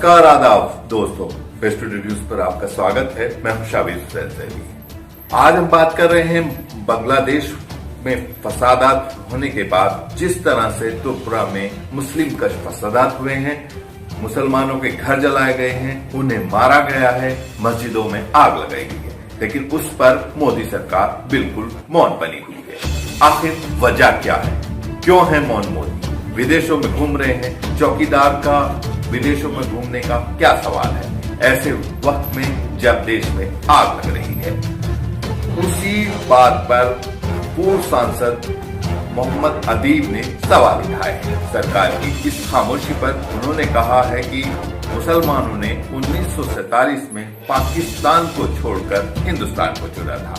नमस्कार, आदाब दोस्तों, बेस्ट न्यूज पर आपका स्वागत है। मैं हूं शाबिर हुसैन सैदी। आज हम बात कर रहे हैं बांग्लादेश में फसादात होने के बाद जिस तरह से त्रिपुरा में मुस्लिम कश फसादात हुए हैं, मुसलमानों के घर जलाए गए हैं, उन्हें मारा गया है, मस्जिदों में आग लगाई गई है, लेकिन उस पर मोदी सरकार बिल्कुल मौन बनी हुई है। आखिर वजह क्या है? क्यों है मौन मोदी? विदेशों में घूम रहे हैं, चौकीदार का विदेशों में घूमने का क्या सवाल है ऐसे वक्त में जब देश में आग लग रही है? उसी बात पर पूर्व सांसद मोहम्मद अदीब ने सवाल उठाए हैं सरकार की इस खामोशी पर। उन्होंने कहा है कि मुसलमानों ने 1947 में पाकिस्तान को छोड़कर हिंदुस्तान को चुना था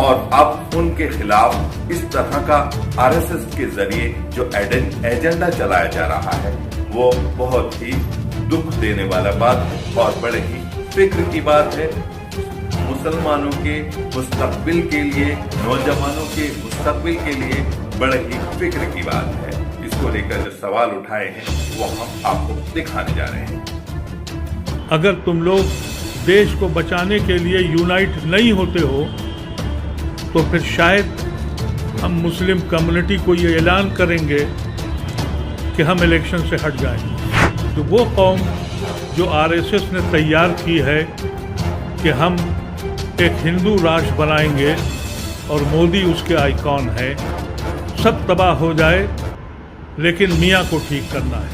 और अब उनके खिलाफ इस तरह का आरएसएस के जरिए जो एजेंडा चलाया जा रहा है वो बहुत ही दुख देने वाला बात है और बड़े ही फिक्र की बात है। मुसलमानों के मुस्तकबिल के लिए, नौजवानों के मुस्तकबिल के लिए बड़े ही फिक्र की बात है। इसको लेकर जो सवाल उठाए हैं वो हम आपको दिखाने जा रहे हैं। अगर तुम लोग देश को बचाने के लिए यूनाइट नहीं होते हो तो फिर शायद हम मुस्लिम कम्युनिटी को ये ऐलान करेंगे कि हम इलेक्शन से हट जाएंगे। तो वो कौम जो आरएसएस ने तैयार की है कि हम एक हिंदू राष्ट्र बनाएंगे और मोदी उसके आइकॉन है, सब तबाह हो जाए लेकिन मियाँ को ठीक करना है।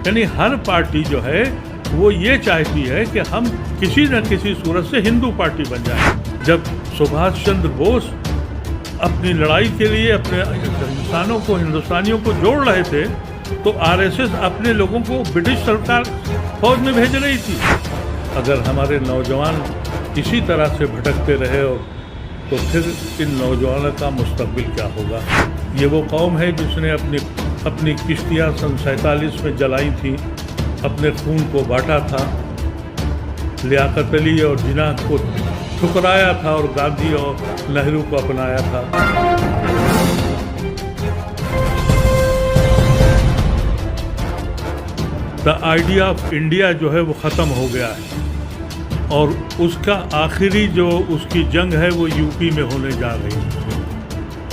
यानी हर पार्टी जो है वो ये चाहती है कि हम किसी न किसी सूरत से हिंदू पार्टी बन जाए। जब सुभाष चंद्र बोस अपनी लड़ाई के लिए अपने हिंदुस्तानियों को जोड़ रहे थे तो आरएसएस अपने लोगों को ब्रिटिश सरकार फौज में भेज रही थी। अगर हमारे नौजवान इसी तरह से भटकते रहे तो फिर इन नौजवानों का मुस्तकबिल क्या होगा? ये वो कौम है जिसने अपनी किश्तियाँ सन 47 में जलाई थी, अपने खून को बांटा था, लियाकत अली और जिन्ना को ठुकराया था और गांधी और नेहरू को अपनाया था। द आइडिया ऑफ इंडिया जो है वो ख़त्म हो गया है और उसका आखिरी जो उसकी जंग है वो यूपी में होने जा रही है।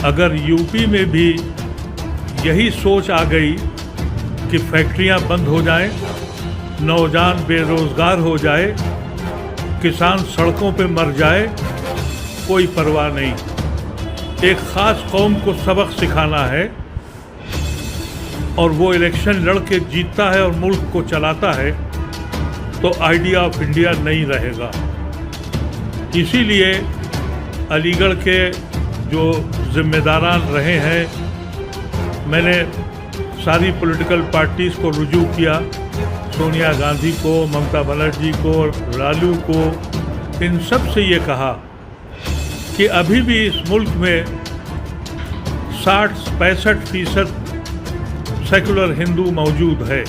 अगर यूपी में भी यही सोच आ गई कि फैक्ट्रियां बंद हो जाएं, नौजवान बेरोजगार हो जाए, किसान सड़कों पे मर जाए, कोई परवाह नहीं। एक ख़ास कौम को सबक सिखाना है और वो इलेक्शन लड़ के जीतता है और मुल्क को चलाता है तो आइडिया ऑफ इंडिया नहीं रहेगा। इसीलिए अलीगढ़ के जो जिम्मेदारान रहे हैं, मैंने सारी पॉलिटिकल पार्टीज़ को रुजू किया, सोनिया गांधी को, ममता बनर्जी को, लालू को, इन सब से ये कहा कि अभी भी इस मुल्क में 60-65% सेकुलर हिंदू मौजूद है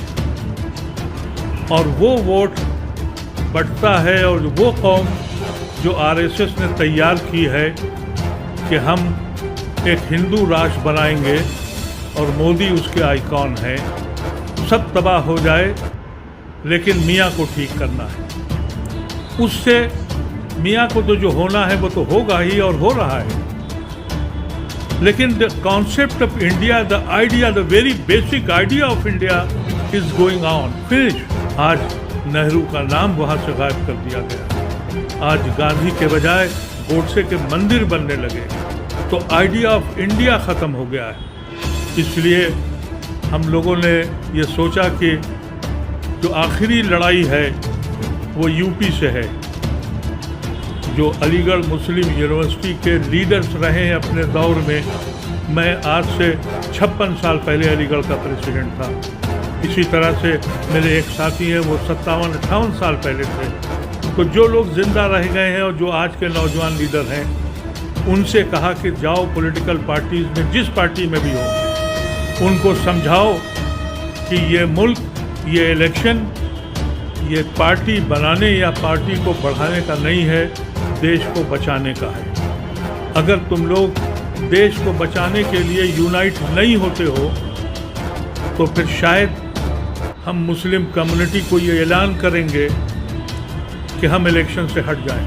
और वो वोट बढ़ता है और वो कौम जो आरएसएस ने तैयार की है कि हम एक हिंदू राष्ट्र बनाएंगे और मोदी उसके आइकॉन है, सब तबाह हो जाए लेकिन मियाँ को ठीक करना है। उससे मियाँ को तो जो होना है वो तो होगा ही और हो रहा है, लेकिन the concept of India, the idea, the very basic idea of India is going on finish. आज नेहरू का नाम वहाँ से गायब कर दिया गया, आज गांधी के बजाय गोडसे के मंदिर बनने लगे, तो आइडिया ऑफ इंडिया ख़त्म हो गया है। इसलिए हम लोगों ने ये सोचा कि जो आखिरी लड़ाई है वो यूपी से है। जो अलीगढ़ मुस्लिम यूनिवर्सिटी के लीडर्स रहे हैं अपने दौर में, मैं आज से 56 साल पहले अलीगढ़ का प्रेसिडेंट था। इसी तरह से मेरे एक साथी हैं वो 57-58 साल पहले थे। तो जो लोग ज़िंदा रह गए हैं और जो आज के नौजवान लीडर हैं, उनसे कहा कि जाओ पॉलिटिकल पार्टीज़ में, जिस पार्टी में भी हो, उनको समझाओ कि ये मुल्क, ये इलेक्शन, ये पार्टी बनाने या पार्टी को बढ़ाने का नहीं है, देश को बचाने का है। अगर तुम लोग देश को बचाने के लिए यूनाइट नहीं होते हो तो फिर शायद हम मुस्लिम कम्युनिटी को ये ऐलान करेंगे कि हम इलेक्शन से हट जाएं,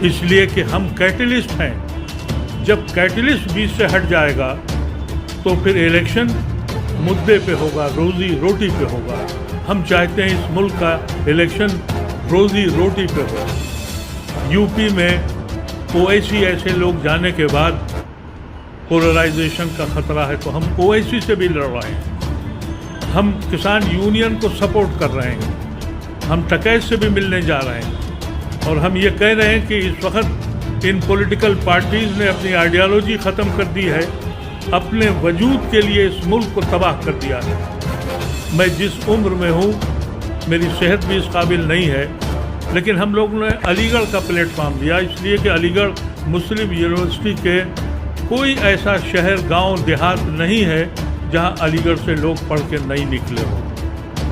इसलिए कि हम कैटलिस्ट हैं। जब कैटलिस्ट बीच से हट जाएगा तो फिर इलेक्शन मुद्दे पे होगा, रोजी रोटी पे होगा। हम चाहते हैं इस मुल्क का इलेक्शन रोजी रोटी पे हो। यूपी में ओवैसी ऐसे लोग जाने के बाद पोलराइजेशन का खतरा है, तो हम ओवैसी से भी लड़ रहे हैं। हम किसान यूनियन को सपोर्ट कर रहे हैं, हम टकैत से भी मिलने जा रहे हैं, और हम ये कह रहे हैं कि इस वक्त इन पॉलिटिकल पार्टीज़ ने अपनी आइडियोलॉजी ख़त्म कर दी है, अपने वजूद के लिए इस मुल्क को तबाह कर दिया है। मैं जिस उम्र में हूँ, मेरी सेहत भी इस काबिल नहीं है, लेकिन हम लोगों ने अलीगढ़ का प्लेटफॉर्म दिया, इसलिए कि अलीगढ़ मुस्लिम यूनिवर्सिटी के कोई ऐसा शहर, गांव, देहात नहीं है जहां अलीगढ़ से लोग पढ़ के नहीं निकले हो।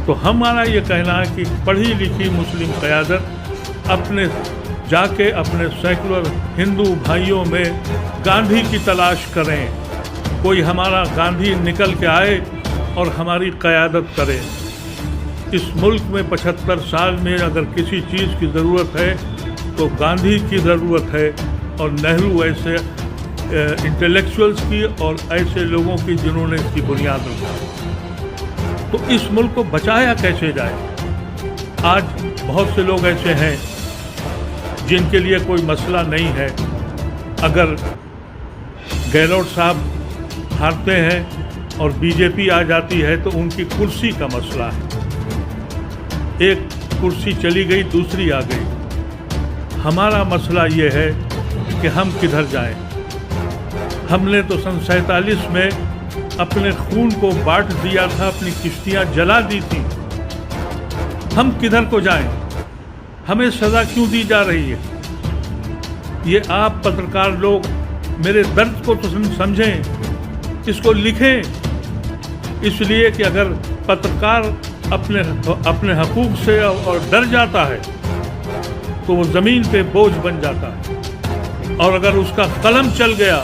तो हमारा ये कहना है कि पढ़ी लिखी मुस्लिम क़यादत अपने जाके अपने सेकुलर हिंदू भाइयों में गांधी की तलाश करें। कोई हमारा गांधी निकल के आए और हमारी क़यादत करे। इस मुल्क में 75 साल में अगर किसी चीज़ की ज़रूरत है तो गांधी की ज़रूरत है, और नेहरू ऐसे इंटेलेक्चुअल्स की और ऐसे लोगों की जिन्होंने इसकी बुनियाद रखी। तो इस मुल्क को बचाया कैसे जाए? आज बहुत से लोग ऐसे हैं जिनके लिए कोई मसला नहीं है। अगर गहलोत साहब हारते हैं और बीजेपी आ जाती है तो उनकी कुर्सी का मसला है। एक कुर्सी चली गई, दूसरी आ गई। हमारा मसला ये है कि हम किधर जाएं। हमने तो सन 47 में अपने खून को बांट दिया था, अपनी किश्तियां जला दी थी। हम किधर को जाएं? हमें सज़ा क्यों दी जा रही है? ये आप पत्रकार लोग मेरे दर्द को तो समझें, इसको लिखें, इसलिए कि अगर पत्रकार अपने हकूक़ से और डर जाता है तो वो ज़मीन पे बोझ बन जाता है, और अगर उसका कलम चल गया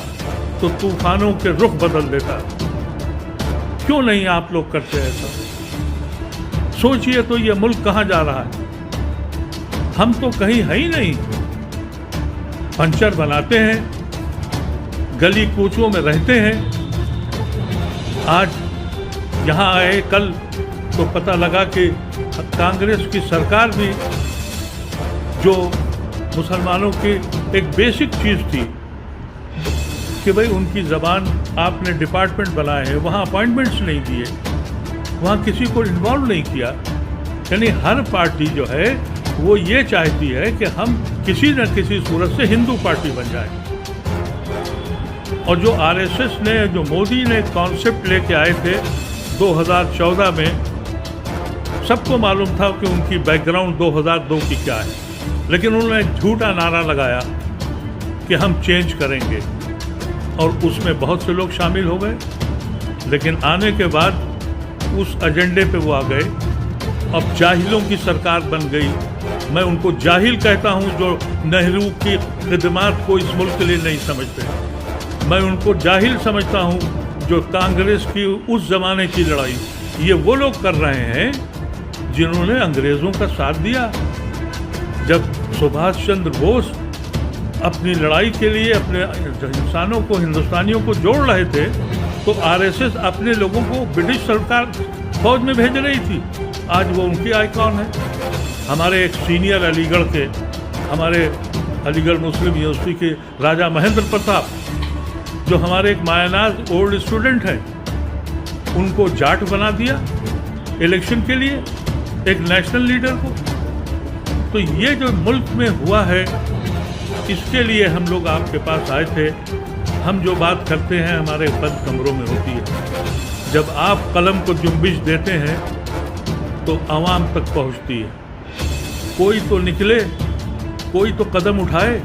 तो तूफानों के रुख बदल देता है। क्यों नहीं आप लोग करते ऐसा? सोचिए तो ये मुल्क कहाँ जा रहा है। हम तो कहीं है ही नहीं, पंचर बनाते हैं, गली कूचों में रहते हैं। आज यहाँ आए, कल तो पता लगा कि कांग्रेस की सरकार भी, जो मुसलमानों की एक बेसिक चीज़ थी कि भाई उनकी ज़बान, आपने डिपार्टमेंट बनाए हैं, वहाँ अपॉइंटमेंट्स नहीं दिए, वहाँ किसी को इन्वॉल्व नहीं किया। यानी हर पार्टी जो है वो ये चाहती है कि हम किसी न किसी सूरत से हिंदू पार्टी बन जाए। और जो आरएसएस ने, जो मोदी ने कॉन्सेप्ट लेके आए थे 2014 में, सबको मालूम था कि उनकी बैकग्राउंड 2002 की क्या है, लेकिन उन्होंने झूठा नारा लगाया कि हम चेंज करेंगे, और उसमें बहुत से लोग शामिल हो गए। लेकिन आने के बाद उस एजेंडे पे वो आ गए। अब जाहिलों की सरकार बन गई। मैं उनको जाहिल कहता हूं जो नेहरू की खिदमत को इस मुल्क के लिए नहीं समझते। मैं उनको जाहिल समझता हूं जो कांग्रेस की उस ज़माने की लड़ाई ये वो लोग कर रहे हैं जिन्होंने अंग्रेज़ों का साथ दिया। जब सुभाष चंद्र बोस अपनी लड़ाई के लिए अपने इंसानों को, हिंदुस्तानियों को जोड़ रहे थे, तो आरएसएस अपने लोगों को ब्रिटिश सरकार फौज में भेज रही थी। आज वो उनकी आइकॉन है। हमारे एक सीनियर अलीगढ़ के, हमारे अलीगढ़ मुस्लिम यूनिवर्सिटी के राजा महेंद्र प्रताप, जो हमारे एक मायानाज ओल्ड स्टूडेंट हैं, उनको जाट बना दिया इलेक्शन के लिए, एक नेशनल लीडर को। तो ये जो मुल्क में हुआ है, इसके लिए हम लोग आपके पास आए थे। हम जो बात करते हैं हमारे बंद कमरों में होती है। जब आप कलम को जुम्बिश देते हैं तो आवाम तक पहुंचती है। कोई तो निकले, कोई तो कदम उठाए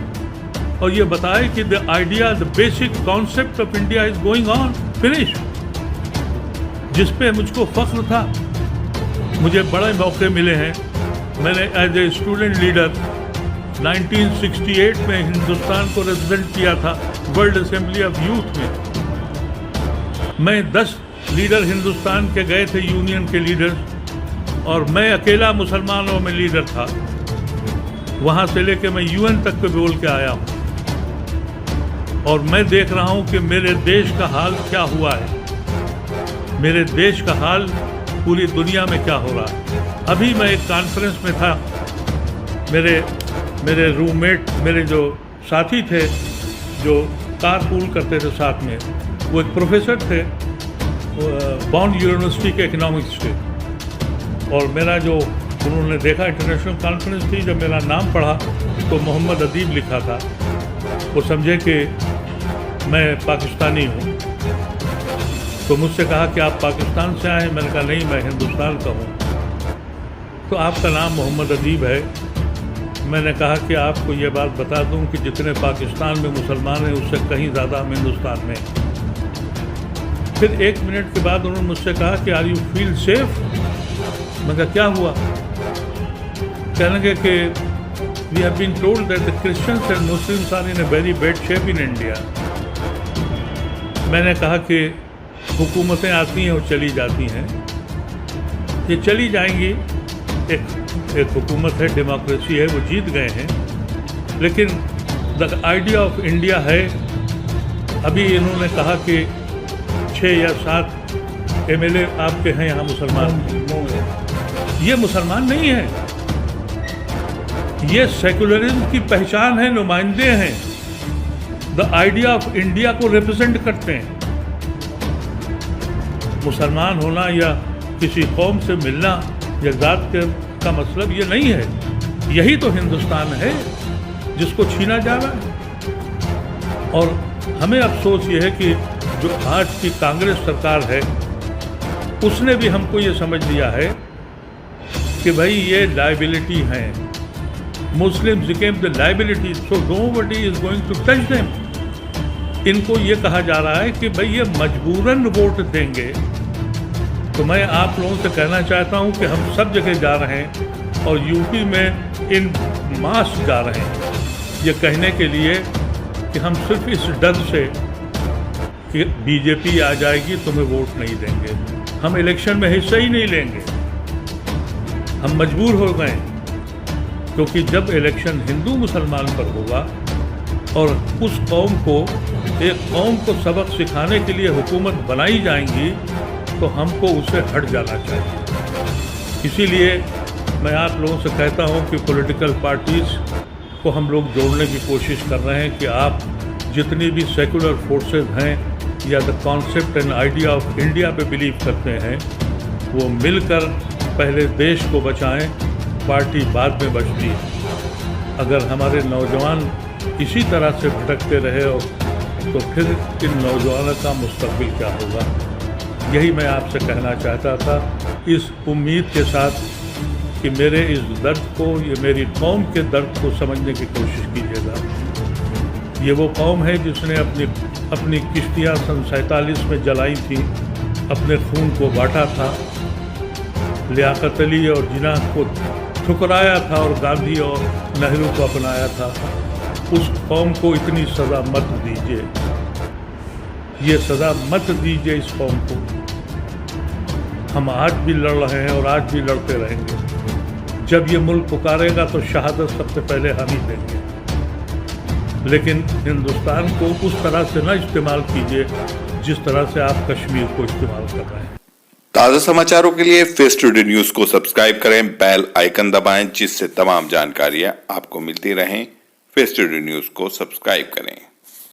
और ये बताए कि the idea, the basic concept of India is going on, finish. जिस पे मुझको फख्र था। मुझे बड़े मौके मिले हैं। मैंने एज ए स्टूडेंट लीडर 1968 में हिंदुस्तान को रिप्रेजेंट किया था वर्ल्ड असेंबली ऑफ यूथ में। मैं 10 लीडर हिंदुस्तान के गए थे, यूनियन के लीडर्स, और मैं अकेला मुसलमानों में लीडर था। वहाँ से लेके मैं यूएन तक पे बोल के आया हूँ, और मैं देख रहा हूँ कि मेरे देश का हाल क्या हुआ है, मेरे देश का हाल पूरी दुनिया में क्या हो रहा है। अभी मैं एक कॉन्फ्रेंस में था, मेरे रूममेट, मेरे जो साथी थे जो कारपूल करते थे साथ में, वो एक प्रोफेसर थे बॉन्ड यूनिवर्सिटी के इकोनॉमिक्स के, और मेरा जो उन्होंने देखा इंटरनेशनल कॉन्फ्रेंस थी, जब मेरा नाम पढ़ा तो मोहम्मद अदीब लिखा था। वो समझे कि मैं पाकिस्तानी हूँ, तो मुझसे कहा कि आप पाकिस्तान से आए? मैंने कहा नहीं, मैं हिंदुस्तान का हूँ। तो आपका नाम मोहम्मद अदीब है। मैंने कहा कि आपको ये बात बता दूं कि जितने पाकिस्तान में मुसलमान हैं उससे कहीं ज़्यादा हम हिंदुस्तान में। फिर 1 मिनट के बाद उन्होंने मुझसे कहा कि आर यू फील सेफ? मैं कहा क्या हुआ? कहने लगे कि we have been told that the Christians and Muslims are in a very bad shape in India. मैंने कहा कि हुकूमतें आती हैं और चली जाती हैं, ये चली जाएंगी। एक हुकूमत है, डेमोक्रेसी है, वो जीत गए हैं, लेकिन द आइडिया ऑफ इंडिया है। अभी इन्होंने कहा कि 6 या 7 MLA आपके हैं यहाँ मुसलमान, ये मुसलमान नहीं है, ये सेकुलरिज्म की पहचान है, नुमाइंदे हैं, द आइडिया ऑफ इंडिया को रिप्रेजेंट करते हैं। मुसलमान होना या किसी कौम से मिलना या जात का मतलब ये नहीं है। यही तो हिंदुस्तान है जिसको छीना जा रहा है। और हमें अफसोस ये है कि जो आज की कांग्रेस सरकार है उसने भी हमको ये समझ लिया है कि भाई ये लायबिलिटी हैं, Muslims became the liability, so nobody is going to touch them. इनको ये कहा जा रहा है कि भाई ये मजबूरन वोट देंगे। तो मैं आप लोगों से कहना चाहता हूं कि हम सब जगह जा रहे हैं और यूपी में इन मास जा रहे हैं ये कहने के लिए कि हम सिर्फ इस डर से कि बीजेपी आ जाएगी तुम्हें वोट नहीं देंगे, हम इलेक्शन में हिस्सा ही नहीं लेंगे। हम मजबूर हो गए, क्योंकि जब इलेक्शन हिंदू मुसलमान पर होगा और उस कौम को, एक कौम को सबक सिखाने के लिए हुकूमत बनाई जाएंगी, तो हमको उससे हट जाना चाहिए। इसीलिए मैं आप लोगों से कहता हूं कि पॉलिटिकल पार्टीज़ को हम लोग जोड़ने की कोशिश कर रहे हैं कि आप जितनी भी सेकुलर फोर्सेस हैं या the concept and idea of India पे बिलीव करते हैं, वो मिलकर पहले देश को बचाएं, पार्टी बाद में बचती है। अगर हमारे नौजवान इसी तरह से भटकते रहे तो फिर इन नौजवानों का मुस्तकबिल क्या होगा? यही मैं आपसे कहना चाहता था, इस उम्मीद के साथ कि मेरे इस दर्द को, ये मेरी कौम के दर्द को समझने की कोशिश कीजिएगा। ये वो कौम है जिसने अपनी किश्तियाँ सन 47 में जलाई थी, अपने खून को बांटा था, लियाकत अली और जिन्ना को ठुकराया था और गांधी और नेहरू को अपनाया था। उस कौम को इतनी सज़ा मत दीजिए, ये सज़ा मत दीजिए इस कौम को। हम आज भी लड़ रहे हैं और आज भी लड़ते रहेंगे। जब ये मुल्क पुकारेगा तो शहादत सबसे पहले हम ही देंगे, लेकिन हिंदुस्तान को उस तरह से न इस्तेमाल कीजिए जिस तरह से आप कश्मीर को इस्तेमाल कर रहे हैं। ताज़ा समाचारों के लिए फेस टुडे न्यूज को सब्सक्राइब करें, बेल आइकन दबाएं, जिससे तमाम जानकारियां आपको मिलती रहें। फेस टुडे न्यूज को सब्सक्राइब करें।